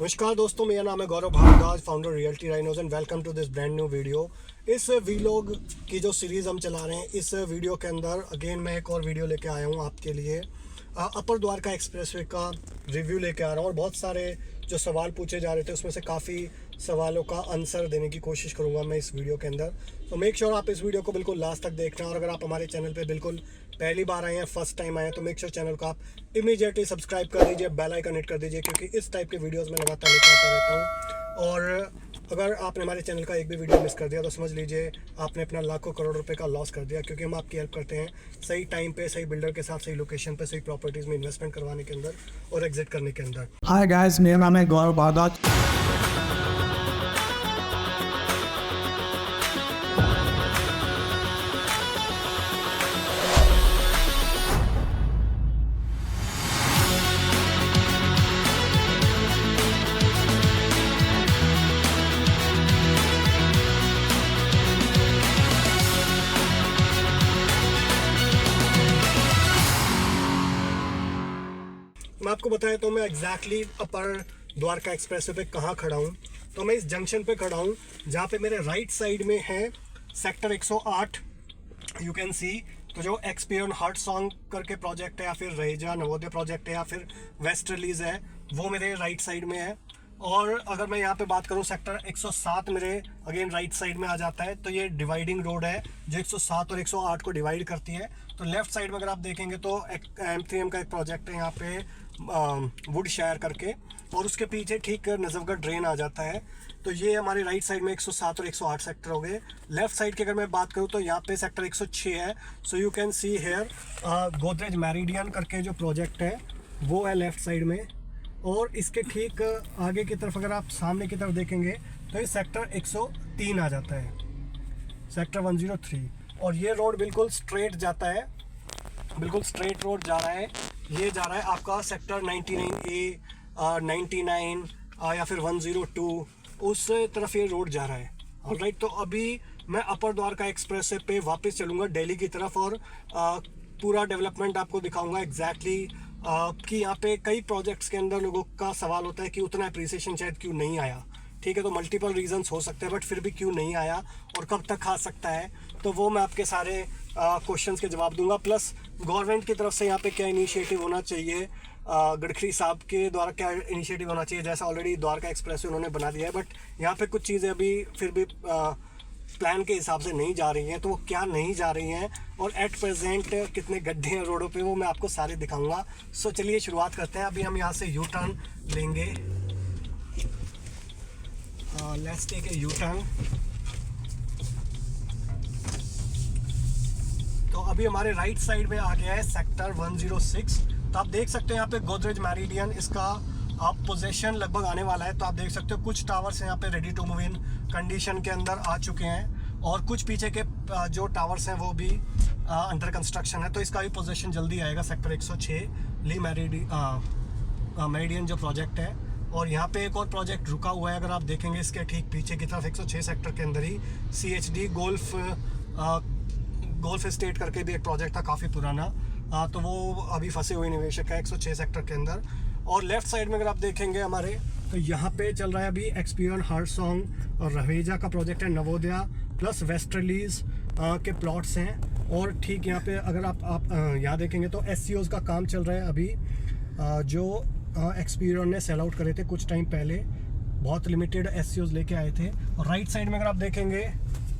नमस्कार दोस्तों, मेरा नाम है Gaurav Bharadwaj, founder Realty Rhinos and welcome to this brand new video. इस वीलॉग की जो सीरीज़ हम चला रहे हैं, इस वीडियो के अंदर अगेन मैं एक और वीडियो लेके आया हूँ आपके लिए। अपर द्वारका एक्सप्रेसवे का रिव्यू लेके आ रहा हूँ और बहुत सारे जो सवाल पूछे जा रहे थे उसमें से काफ़ी सवालों का आंसर देने की कोशिश करूँगा मैं इस वीडियो के अंदर। तो मेक श्योर आप इस वीडियो को बिल्कुल लास्ट तक देख रहे हैं और अगर आप हमारे चैनल पे बिल्कुल पहली बार आए हैं, फर्स्ट टाइम आए हैं, तो मेक श्योर चैनल को आप इमीडिएटली सब्सक्राइब कर दीजिए, बेल आइकन हिट कर दीजिए, क्योंकि इस टाइप के वीडियोस मैं लगातार लेकर आता रहता हूँ। और अगर आपने हमारे चैनल का एक भी वीडियो मिस कर दिया तो समझ लीजिए आपने अपना लाखों करोड़ रुपए का लॉस कर दिया, क्योंकि हम आपकी हेल्प करते हैं सही टाइम पे, सही बिल्डर के साथ, सही लोकेशन पे, सही प्रॉपर्टीज़ में इन्वेस्टमेंट करवाने के अंदर और एग्जिट करने के अंदर। हाय गाइस, मेरा नाम है गौरव भारद्वाज। मैं आपको बताया तो मैं एग्जैक्टली अपर द्वारका एक्सप्रेसवे पे कहाँ खड़ा हूँ। तो मैं इस जंक्शन पे खड़ा हूँ जहाँ पे मेरे राइट साइड में है सेक्टर 108, यू कैन सी। तो जो एक्सपीरियन हार्ट सॉन्ग करके प्रोजेक्ट है, या फिर रहेजा नवोदय प्रोजेक्ट है, या फिर वेस्ट रिलीज है, वो मेरे राइट साइड में है। और अगर मैं यहाँ पे बात करूँ, सेक्टर 107 मेरे अगेन राइट साइड में आ जाता है। तो ये डिवाइडिंग रोड है जो 107 और 108 को डिवाइड करती है। तो लेफ्ट साइड में अगर आप देखेंगे तो M3M का एक प्रोजेक्ट है यहाँ पे वुड शेयर करके, और उसके पीछे ठीक नजफगढ़ ड्रेन आ जाता है। तो ये हमारे राइट साइड में 107 और 108 सेक्टर हो गए। लेफ्ट साइड की अगर मैं बात करूँ तो यहाँ पे सेक्टर 106 है। So you can see here Godrej Meridian करके जो प्रोजेक्ट है वो है लेफ्ट साइड में। और इसके ठीक आगे की तरफ अगर आप सामने की तरफ देखेंगे तो ये सेक्टर 103 आ जाता है, सेक्टर 103। और ये रोड बिल्कुल स्ट्रेट जाता है, बिल्कुल स्ट्रेट रोड जा रहा है। ये जा रहा है आपका सेक्टर 99A, 99 या फिर 102, उस तरफ ये रोड जा रहा है। ऑलराइट, तो अभी मैं अपर द्वारका एक्सप्रेस पे वापस चलूँगा दिल्ली की तरफ और पूरा डेवलपमेंट आपको दिखाऊंगा एग्जैक्टली कि यहाँ पे कई प्रोजेक्ट्स के अंदर लोगों का सवाल होता है कि उतना अप्रिसिएशन शायद क्यों नहीं आया। ठीक है, तो मल्टीपल रीजंस हो सकते हैं, बट फिर भी क्यों नहीं आया और कब तक आ सकता है, तो वो मैं आपके सारे क्वेश्चंस के जवाब दूंगा। प्लस गवर्नमेंट की तरफ से यहाँ पे क्या इनिशिएटिव होना चाहिए, गडकरी साहब के द्वारा क्या इनिशिएटिव होना चाहिए। जैसा ऑलरेडी द्वारका एक्सप्रेस उन्होंने बना दिया है, बट यहाँ पे कुछ चीज़ें अभी फिर भी प्लान के हिसाब से नहीं जा रही हैं। तो वो क्या नहीं जा रही हैं और एट प्रेजेंट कितने गड्ढे हैं रोडों पे, वो मैं आपको सारे दिखाऊंगा। सो चलिए शुरुआत करते हैं। अभी हम यहाँ से यू टर्न लेंगे। Let's take a U turn. तो अभी हमारे राइट साइड में आ गया है सेक्टर 106। तो आप देख सकते हैं यहाँ पे गोदरेज मैरिडियन, इसका आप पोजेशन लगभग आने वाला है। तो आप देख सकते हो कुछ टावर्स यहाँ पे ready to move in condition के अंदर आ चुके हैं, और कुछ पीछे के जो टावर्स हैं वो भी अंडर कंस्ट्रक्शन है। तो इसका भी पोजेशन जल्दी आएगा, सेक्टर 106 ली मेरिडियन जो प्रोजेक्ट है। और यहाँ पे एक और प्रोजेक्ट रुका हुआ है, अगर आप देखेंगे इसके ठीक पीछे की तरफ 106 सेक्टर के अंदर ही CHD गोल्फ एस्टेट करके भी एक प्रोजेक्ट था काफ़ी पुराना। तो वो अभी फंसे हुए निवेशक है 106 सेक्टर के अंदर। और लेफ्ट साइड में अगर आप देखेंगे हमारे, तो यहाँ पे चल रहा है अभी एक्सपीरियन हार्ट सॉन्ग और रहेजा का प्रोजेक्ट है, नवोदया प्लस वेस्ट रिलीज के प्लॉट्स हैं। और ठीक यहाँ पे अगर आप यहाँ देखेंगे तो SCOs का काम चल रहा है अभी, जो एक्सपीरियन ने सेल आउट करे थे कुछ टाइम पहले, बहुत लिमिटेड SCOs लेके आए थे। और राइट साइड में अगर आप देखेंगे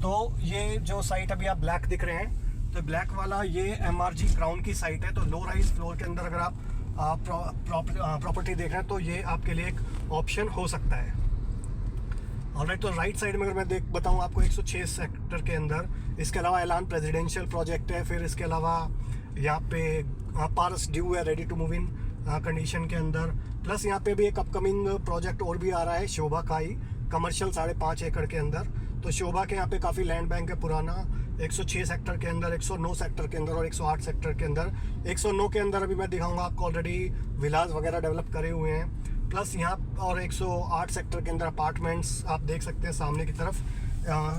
तो ये जो साइट अभी आप ब्लैक दिख रहे हैं, तो ब्लैक वाला ये MRG क्राउन की साइट है। तो लो राइज फ्लोर के अंदर अगर आप प्रॉपर्टी देख रहे हैं तो ये आपके लिए एक ऑप्शन हो सकता है। ऑलराइट, तो राइट साइड में अगर मैं बताऊं आपको 106 सेक्टर के अंदर, इसके अलावा ऐलान प्रेसिडेंशियल प्रोजेक्ट है। फिर इसके अलावा यहाँ पे पारस ड्यू है ready to move in condition के अंदर। प्लस यहाँ पे भी एक अपकमिंग प्रोजेक्ट और भी आ रहा है शोभा का ही, कमर्शियल 5.5 एकड़ के अंदर। तो शोभा के यहाँ पे काफ़ी लैंड बैंक है पुराना, 106 सेक्टर के अंदर, 109 सेक्टर के अंदर और 108 सेक्टर के अंदर। 109 के अंदर अभी मैं दिखाऊंगा आपको, ऑलरेडी विलास वगैरह डेवलप करे हुए हैं। प्लस यहाँ और 108 सेक्टर के अंदर अपार्टमेंट्स आप देख सकते हैं सामने की तरफ।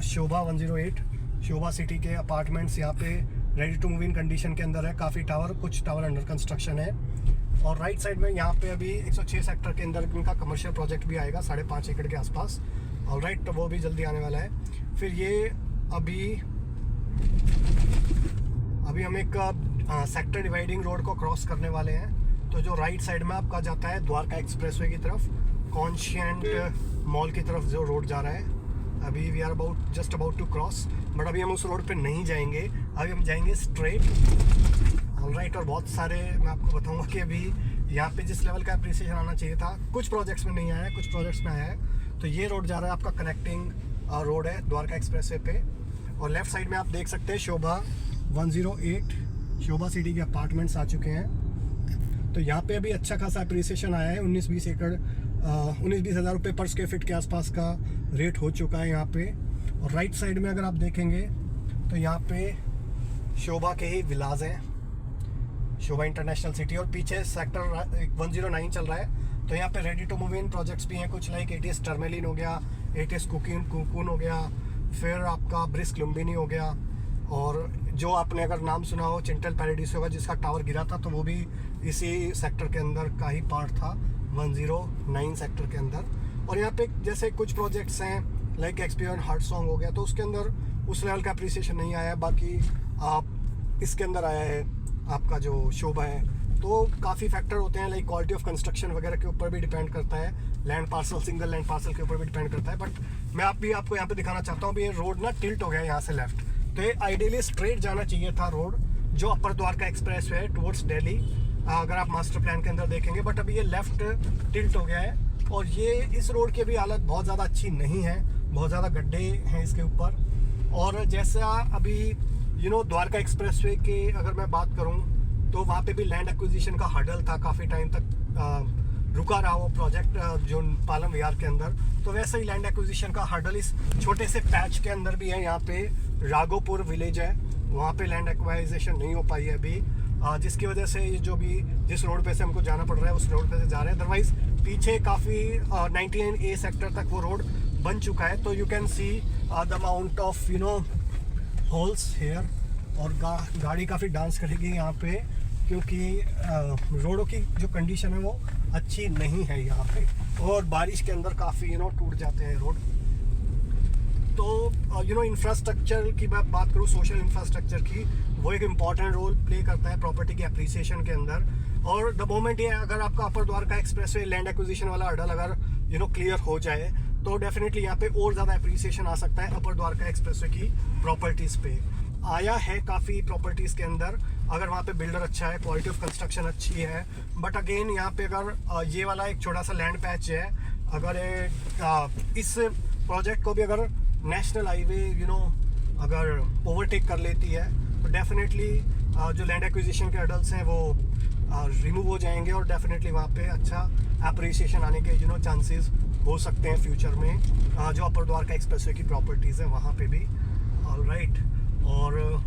शोभा 108 शोभा सिटी के अपार्टमेंट्स यहाँ पे ready to move in condition के अंदर है। काफ़ी टावर, कुछ टावर अंडर कंस्ट्रक्शन है। और राइट साइड में यहाँ पे अभी 106 सेक्टर के अंदर इनका कमर्शियल प्रोजेक्ट भी आएगा 5.5 एकड़ के आसपास। और राइट, तो वो भी जल्दी आने वाला है। फिर ये अभी हम एक सेक्टर डिवाइडिंग रोड को क्रॉस करने वाले हैं। तो जो राइट साइड में आपका जाता है द्वारका एक्सप्रेसवे की तरफ, कॉन्शियंट मॉल की तरफ जो रोड जा रहा है, अभी we are just about to cross, but अभी हम उस रोड पे नहीं जाएंगे, अभी हम जाएंगे स्ट्रेट। ऑलराइट, और बहुत सारे मैं आपको बताऊंगा कि अभी यहाँ पे जिस लेवल का अप्रिसिएशन आना चाहिए था, कुछ प्रोजेक्ट्स में नहीं आया है, कुछ प्रोजेक्ट्स में आया है। तो ये रोड जा रहा है आपका कनेक्टिंग रोड है द्वारका एक्सप्रेसवे पे। और लेफ्ट साइड में आप देख सकते हैं शोभा 108 शोभा सिटी के अपार्टमेंट्स आ चुके हैं। तो यहाँ पे अभी अच्छा खासा अप्रिसिएशन आया है, 19-20 एकड़ 19-20 हज़ार रुपये पर स्क्वायर फीट के आसपास का रेट हो चुका है यहाँ पे। और राइट साइड में अगर आप देखेंगे तो यहाँ पे शोभा के ही विलाज हैं, शोभा इंटरनेशनल सिटी, और पीछे सेक्टर 109 चल रहा है। तो यहाँ पे ready to move in projects भी हैं कुछ, लाइक एटीएस टर्मेलिन हो गया, एटीएस कुकून हो गया, फिर आपका ब्रिस्क लुम्बिनी हो गया, और जो आपने अगर नाम सुना हो चिंटल पैराडाइस होगा जिसका टावर गिरा था, तो वो भी इसी सेक्टर के अंदर का ही पार्ट था, 109 सेक्टर के अंदर। और यहाँ पे जैसे कुछ प्रोजेक्ट्स हैं लाइक एक्सपीरियन हार्ट सॉन्ग हो गया, तो उसके अंदर उस लेवल का अप्रिसिएशन नहीं आया। बाकी आप इसके अंदर आया है आपका जो शोभा है। तो काफ़ी फैक्टर होते हैं, लाइक क्वालिटी ऑफ कंस्ट्रक्शन वगैरह के ऊपर भी डिपेंड करता है, land parcel, single land parcel के ऊपर भी डिपेंड करता है। बट मैं आपको यहाँ पे दिखाना चाहता हूँ, ये रोड ना टिल्ट हो गया है यहाँ से लेफ्ट, तो ये आइडियली स्ट्रेट जाना चाहिए था रोड जो अपर द्वारका एक्सप्रेस है टुवर्ड्स दिल्ली, अगर आप मास्टर प्लान के अंदर देखेंगे। बट अभी ये लेफ्ट टिल्ट हो गया है, और ये इस रोड की भी हालत बहुत ज़्यादा अच्छी नहीं है, बहुत ज़्यादा गड्ढे हैं इसके ऊपर। और जैसा अभी द्वारका एक्सप्रेसवे के अगर मैं बात करूं, तो वहाँ पे भी लैंड एक्विजिशन का हर्डल था, काफ़ी टाइम तक रुका रहा वो प्रोजेक्ट जो पालम विहार के अंदर। तो वैसे ही लैंड एक्विजिशन का हर्डल इस छोटे से पैच के अंदर भी है। यहाँ पे राघोपुर विलेज है, वहाँ पे लैंड एक्वाइजेशन नहीं हो पाई है अभी, जिसकी वजह से ये जिस रोड पे से हमको जाना पड़ रहा है उस रोड पे से जा रहे हैं। अदरवाइज पीछे काफ़ी 99A सेक्टर तक वो रोड बन चुका है। तो you can see the amount of holes here, और गाड़ी काफ़ी डांस करेगी यहाँ पे, क्योंकि रोडों की जो कंडीशन है वो अच्छी नहीं है यहाँ पे, और बारिश के अंदर काफ़ी टूट जाते हैं रोड। तो इंफ्रास्ट्रक्चर की मैं बात करूँ, सोशल इंफ्रास्ट्रक्चर की, वो एक इम्पॉर्टेंट रोल प्ले करता है प्रॉपर्टी के अप्रिसिएशन के अंदर। और द मोमेंट ये अगर आपका अपर द्वारका एक्सप्रेसवे लैंड एक्विजिशन वाला हर्डल अगर क्लियर हो जाए, तो डेफिनेटली यहाँ पे और ज़्यादा अप्रिसिएशन आ सकता है अपर द्वारका एक्सप्रेसवे की प्रॉपर्टीज़ पे। आया है काफ़ी प्रॉपर्टीज़ के अंदर, अगर वहाँ पे बिल्डर अच्छा है, क्वालिटी ऑफ कंस्ट्रक्शन अच्छी है। बट अगेन यहाँ पे अगर ये वाला एक छोटा सा लैंड पैच है, अगर इस प्रोजेक्ट को भी अगर नेशनल हाईवे अगर ओवरटेक कर लेती है, तो डेफिनेटली जो लैंड एक्विजिशन के हर्डल्स हैं वो रिमूव हो जाएंगे, और डेफिनेटली वहाँ पे अच्छा अप्रिसिएशन आने के चांसेस हो सकते हैं फ्यूचर में, जो अपर द्वारका एक्सप्रेसवे की प्रॉपर्टीज़ हैं वहाँ पे भी। ऑलराइट, और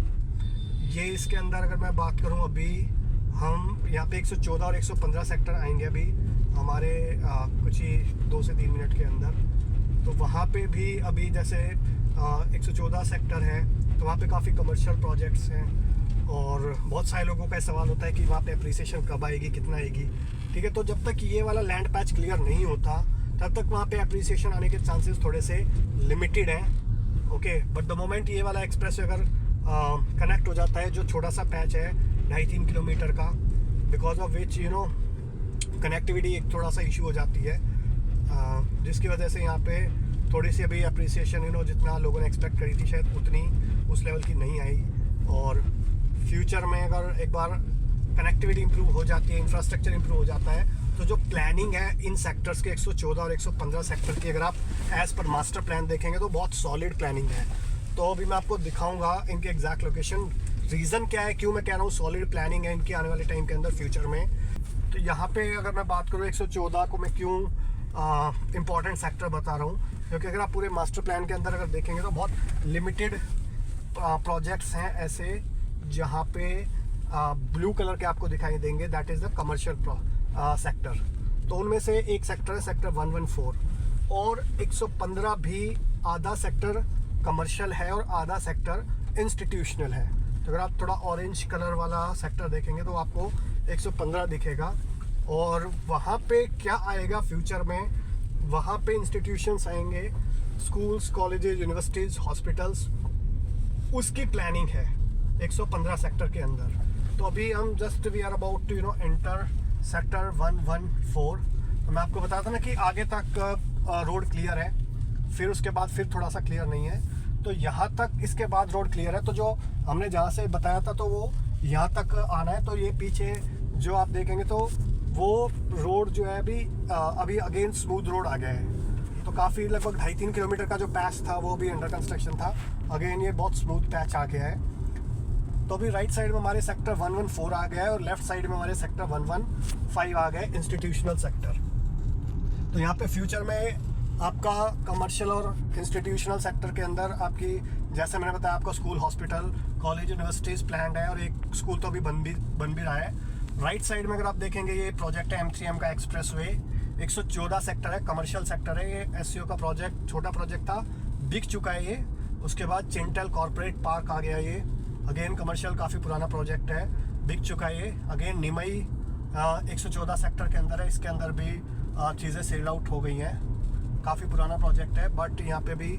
ये इसके अंदर अगर मैं बात करूँ, अभी हम यहाँ पे 114 और 115 सेक्टर आएंगे अभी हमारे कुछ ही 2 से 3 मिनट के अंदर। तो वहाँ पे भी अभी जैसे 114 सेक्टर है, तो वहाँ पे काफ़ी कमर्शियल प्रोजेक्ट्स हैं, और बहुत सारे लोगों का सवाल होता है कि वहाँ पे अप्रिसिएशन कब आएगी, कितना आएगी। ठीक है, तो जब तक ये वाला लैंड पैच क्लियर नहीं होता, तब तक वहाँ पे अप्रिसिएशन आने के चांसेस थोड़े से लिमिटेड हैं। ओके, बट द मोमेंट ये वाला एक्सप्रेस अगर कनेक्ट हो जाता है, जो छोटा सा पैच है 2.5-3 किलोमीटर का, बिकॉज ऑफ विच कनेक्टिविटी एक थोड़ा सा इशू हो जाती है, जिसकी वजह से यहाँ पे थोड़ी सी अभी अप्रिसिएशन जितना लोगों ने एक्सपेक्ट करी थी शायद उतनी उस लेवल की नहीं आई। और फ्यूचर में अगर एक बार कनेक्टिविटी इंप्रूव हो जाती है, इंफ्रास्ट्रक्चर इंप्रूव हो जाता है, तो जो प्लानिंग है इन सेक्टर्स के 114 और 115 सेक्टर की, अगर आप एज़ पर मास्टर प्लान देखेंगे तो बहुत सॉलिड प्लानिंग है। तो अभी मैं आपको दिखाऊंगा इनके एग्जैक्ट लोकेशन, रीज़न क्या है, क्यों मैं कह रहा हूँ सॉलिड प्लानिंग है इनकी आने वाले टाइम के अंदर फ्यूचर में। तो यहाँ पे अगर मैं बात करूँ 114 को मैं क्यों इम्पॉर्टेंट सेक्टर बता रहा हूँ, क्योंकि अगर आप पूरे मास्टर प्लान के अंदर अगर देखेंगे तो बहुत लिमिटेड प्रोजेक्ट्स हैं ऐसे जहाँ पे ब्लू कलर के आपको दिखाई देंगे, that is the commercial sector. तो उनमें से एक सेक्टर है सेक्टर 114, और 115 भी आधा सेक्टर कमर्शियल है और आधा सेक्टर इंस्टीट्यूशनल है। तो अगर आप थोड़ा ऑरेंज कलर वाला सेक्टर देखेंगे तो आपको 115 दिखेगा, और वहाँ पे क्या आएगा फ्यूचर में, वहाँ पे इंस्टीट्यूशंस आएंगे, स्कूल्स, कॉलेजेस, यूनिवर्सिटीज़, हॉस्पिटल्स, उसकी प्लानिंग है 115 सेक्टर के अंदर। तो अभी हम just we are about to enter sector 114। तो मैं आपको बताया था ना कि आगे तक रोड क्लियर है, फिर उसके बाद फिर थोड़ा सा क्लियर नहीं है। तो यहाँ तक इसके बाद रोड क्लियर है। तो जो हमने जहाँ से बताया था तो वो यहाँ तक आना है। तो ये पीछे जो आप देखेंगे तो वो रोड जो है अभी अगेन स्मूथ रोड आ गया है। तो काफ़ी लगभग 2.5-3 किलोमीटर का जो पैच था वो भी अंडर कंस्ट्रक्शन था, अगेन ये बहुत स्मूथ पैच आ गया है। तो अभी राइट साइड में हमारे सेक्टर 114 आ गया है और लेफ्ट साइड में हमारे सेक्टर 115 आ गए, इंस्टीट्यूशनल सेक्टर। तो यहाँ पे फ्यूचर में आपका कमर्शियल और इंस्टीट्यूशनल सेक्टर के अंदर आपकी, जैसे मैंने बताया आपको school, hospital, college, universities planned है और एक स्कूल तो अभी बन भी रहा है। राइट साइड में अगर आप देखेंगे ये प्रोजेक्ट है M3M का एक्सप्रेस वे, 114 सेक्टर है, कमर्शियल सेक्टर है। ये SCO का प्रोजेक्ट, छोटा प्रोजेक्ट था, बिक चुका है ये। उसके बाद चिंटल कॉर्पोरेट पार्क आ गया, ये अगेन कमर्शियल, काफ़ी पुराना प्रोजेक्ट है, बिक चुका है ये। अगेन निमई 114 सेक्टर के अंदर है, इसके अंदर भी चीज़ें सेल आउट हो गई हैं, काफ़ी पुराना प्रोजेक्ट है, बट यहाँ पे भी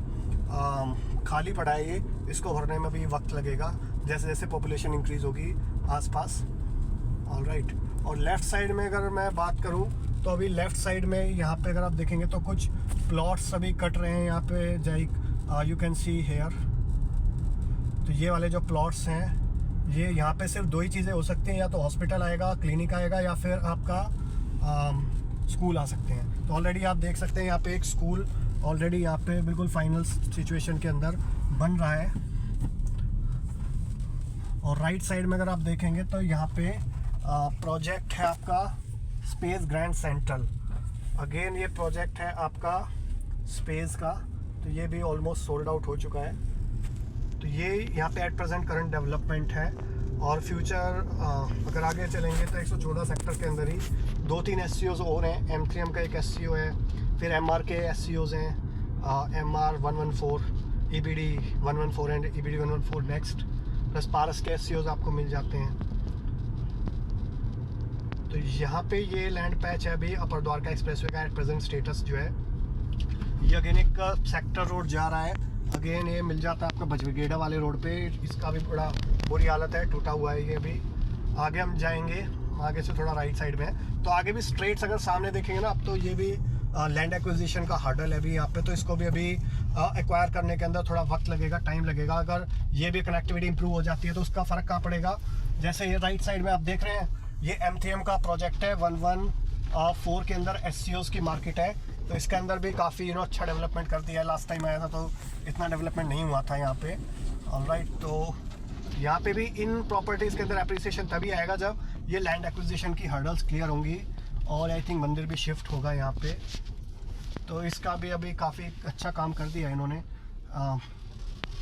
खाली पड़ा है ये, इसको भरने में भी वक्त लगेगा जैसे जैसे पॉपुलेशन इंक्रीज़ होगी आसपास। ऑलराइट, और लेफ़्ट साइड में अगर मैं बात करूँ तो अभी लेफ़्ट साइड में यहाँ पे अगर आप देखेंगे तो कुछ प्लॉट्स अभी कट रहे हैं यहाँ पे, like you can see here. तो ये वाले जो प्लॉट्स हैं, ये यहाँ पे सिर्फ 2 ही चीज़ें हो सकती हैं, या तो हॉस्पिटल आएगा, क्लिनिक आएगा, या फिर आपका स्कूल आ सकते हैं। तो ऑलरेडी आप देख सकते हैं यहाँ पे एक स्कूल ऑलरेडी यहाँ पे बिल्कुल फाइनल सिचुएशन के अंदर बन रहा है। और राइट साइड में अगर आप देखेंगे तो यहाँ पे प्रोजेक्ट है आपका स्पेस ग्रैंड सेंट्रल। अगेन ये प्रोजेक्ट है आपका स्पेस का, तो ये भी ऑलमोस्ट सोल्ड आउट हो चुका है। तो ये यहाँ पे एट प्रेजेंट करंट डेवलपमेंट है। और फ्यूचर अगर आगे चलेंगे तो 114 सेक्टर के अंदर ही 2-3 SCOs और हैं। M3M का एक SCO है, फिर MR के SCOs हैं, MR 114, EBD 114 and EBD 114 next, plus Paras के SCOs आपको मिल जाते हैं। तो यहाँ पे ये लैंड पैच है अभी अपर द्वारका एक्सप्रेसवे का एट प्रेजेंट स्टेटस जो है। ये अगेन एक सेक्टर रोड जा रहा है, अगेन ये मिल जाता है आपका बजवेगेड़ा वाले रोड पे, इसका भी बड़ा बुरी हालत है, टूटा हुआ है ये भी। आगे हम जाएंगे, आगे से थोड़ा राइट साइड में है, तो आगे भी स्ट्रेट्स अगर सामने देखेंगे ना, अब तो ये भी लैंड एक्विजिशन का हर्डल है अभी यहाँ पे, तो इसको भी अभी एक्वायर करने के अंदर थोड़ा वक्त लगेगा, टाइम लगेगा। अगर ये भी कनेक्टिविटी इंप्रूव हो जाती है तो उसका फ़र्क कहाँ पड़ेगा। जैसे ये राइट साइड में आप देख रहे हैं, ये M3M का प्रोजेक्ट है, 114 के अंदर SCOs की मार्केट है। तो इसके अंदर भी काफ़ी अच्छा डेवलपमेंट कर दिया है। लास्ट टाइम आया था तो इतना डेवलपमेंट नहीं हुआ था यहाँ पे। ऑलराइट, तो यहाँ पे भी इन प्रॉपर्टीज़ के अंदर एप्रिसिएशन तभी आएगा जब ये लैंड एक्विजिशन की हर्डल्स क्लियर होंगी, और आई थिंक मंदिर भी शिफ्ट होगा यहाँ पे। तो इसका भी अभी काफ़ी अच्छा काम कर दिया है इन्होंने।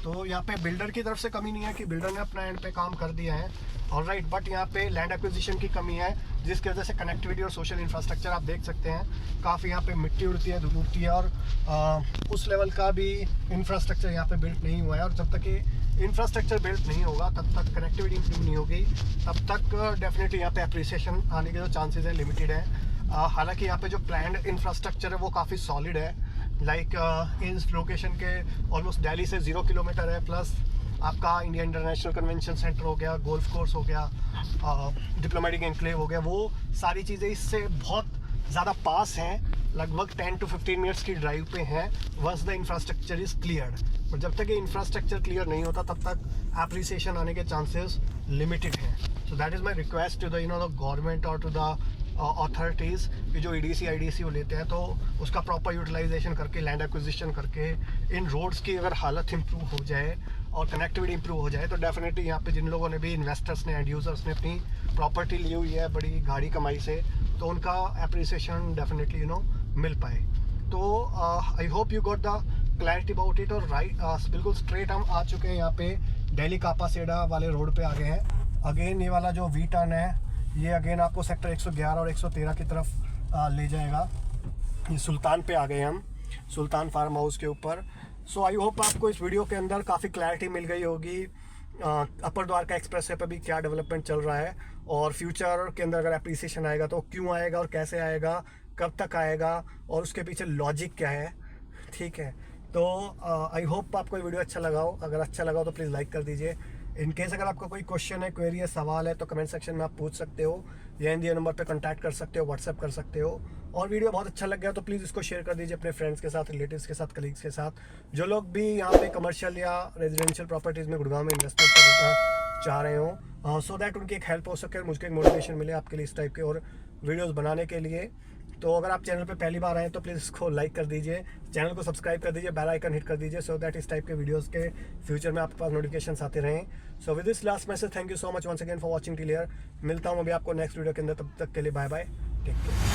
तो यहाँ पे बिल्डर की तरफ से कमी नहीं है कि बिल्डर ने अपना एंड पे काम कर दिया है, ऑलराइट, बट यहाँ पे लैंड एक्विजिशन की कमी है, जिसकी वजह से कनेक्टिविटी और सोशल इंफ्रास्ट्रक्चर आप देख सकते हैं काफ़ी यहाँ पे मिट्टी उड़ती है, धूल उड़ती है, और उस लेवल का भी इंफ्रास्ट्रक्चर यहाँ पे बिल्ड नहीं हुआ है। और जब तक ये इंफ्रास्ट्रक्चर बिल्ड नहीं होगा तब तक कनेक्टिविटी इंप्रूव नहीं होगी, तब तक डेफिनेटली यहाँ पे अप्रिसिएशन आने के जो चांसेस है लिमिटेड है। हालांकि यहाँ पे जो प्लान्ड इंफ्रास्ट्रक्चर है वो काफ़ी सॉलिड है, लाइक इस लोकेशन के ऑलमोस्ट दिल्ली से 0 किलोमीटर है, प्लस आपका इंडिया इंटरनेशनल कन्वेंशन सेंटर हो गया, गोल्फ कोर्स हो गया, डिप्लोमेटिक एनक्लेव हो गया, वो सारी चीज़ें इससे बहुत ज़्यादा पास हैं, लगभग 10 to 15 मिनट्स की ड्राइव पे हैं, once the infrastructure is cleared. और जब तक ये इंफ्रास्ट्रक्चर क्लियर नहीं होता तब तक एप्रिसिएशन आने के चांसेस लिमिटेड हैं। So that is my request to the the government और टू द अथॉरिटीज़ कि जो EDC IDC वो लेते हैं तो उसका प्रॉपर यूटिलाइजेशन करके, लैंड एक्विजिशन करके, इन रोड्स की अगर हालत इंप्रूव हो जाए और कनेक्टिविटी इंप्रूव हो जाए तो डेफिनेटली यहाँ पे जिन लोगों ने भी, इन्वेस्टर्स ने, एंड यूज़र्स ने अपनी प्रॉपर्टी ली हुई है बड़ी गाड़ी कमाई से, तो उनका एप्रिसिएशन डेफिनेटली मिल पाए। तो I hope you got the clarity about it. और राइट बिल्कुल स्ट्रेट हम आ चुके हैं यहाँ पे दिल्ली कापासेडा वाले रोड पे आ गए हैं। अगेन ये वाला जो V टर्न है ये अगेन आपको सेक्टर 111 और 113 की तरफ ले जाएगा। ये सुल्तान पे आ गए हम, सुल्तान फार्म हाउस के ऊपर। सो आई होप आपको इस वीडियो के अंदर काफ़ी क्लैरिटी मिल गई होगी अपर द्वारका एक्सप्रेसवे पे भी क्या डेवलपमेंट चल रहा है और फ्यूचर के अंदर अगर अप्रिसिएशन आएगा तो क्यों आएगा और कैसे आएगा, कब तक आएगा और उसके पीछे लॉजिक क्या है, ठीक है। तो आई होप आपको ये वीडियो अच्छा लगा हो। अगर अच्छा लगा हो तो प्लीज़ लाइक कर दीजिए। इन केस अगर आपका कोई क्वेश्चन है, क्वेरी है, सवाल है तो कमेंट सेक्शन में आप पूछ सकते हो या इन दिए नंबर पे कांटेक्ट कर सकते हो, व्हाट्सएप कर सकते हो। और वीडियो बहुत अच्छा लग गया तो प्लीज़ इसको शेयर कर दीजिए अपने फ्रेंड्स के साथ, रिलेटिव्स के साथ, कलीग्स के साथ, जो लोग भी यहाँ पे कमर्शियल या रेजिडेंशियल प्रॉपर्टीज़ में गुड़गांव में इन्वेस्टमेंट करना चाह रहे हो, सो दैट उनकी एक हेल्प हो सके और मुझको एक मोटिवेशन मिले आपके लिए इस टाइप के और वीडियोज़ बनाने के लिए। तो अगर आप चैनल पे पहली बार आए तो प्लीज़ इसको लाइक कर दीजिए, चैनल को सब्सक्राइब कर दीजिए, बेल आइकन हिट कर दीजिए, सो दैट इस टाइप के वीडियोस के फ्यूचर में आपके पास नोटिफिकेशंस आते रहें। So with this last message, thank you so much once again for watching till here. मिलता हूँ अभी आपको नेक्स्ट वीडियो के अंदर, तब तक के लिए बाय बाय, टेक केयर।